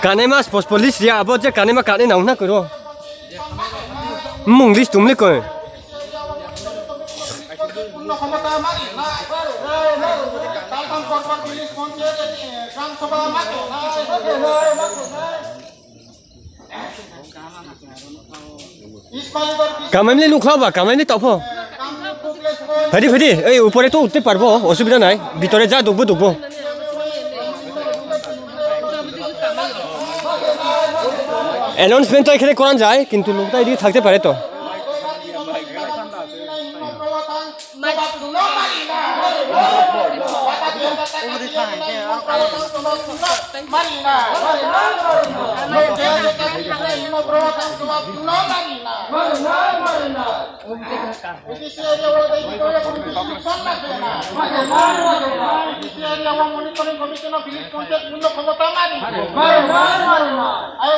Kane mas pos polis ya abot je kane ma kane naung na kuro. Mung lis tumle koy. Kamai le lukha ba kamai le topo. Phadi phadi ei upore to utte parbo osubida nai bitore ja dubbo dubbo. Announcement তো এখানে করা যায় কিন্তু লোকটা এদিকে থাকতে পারে তো Ayo,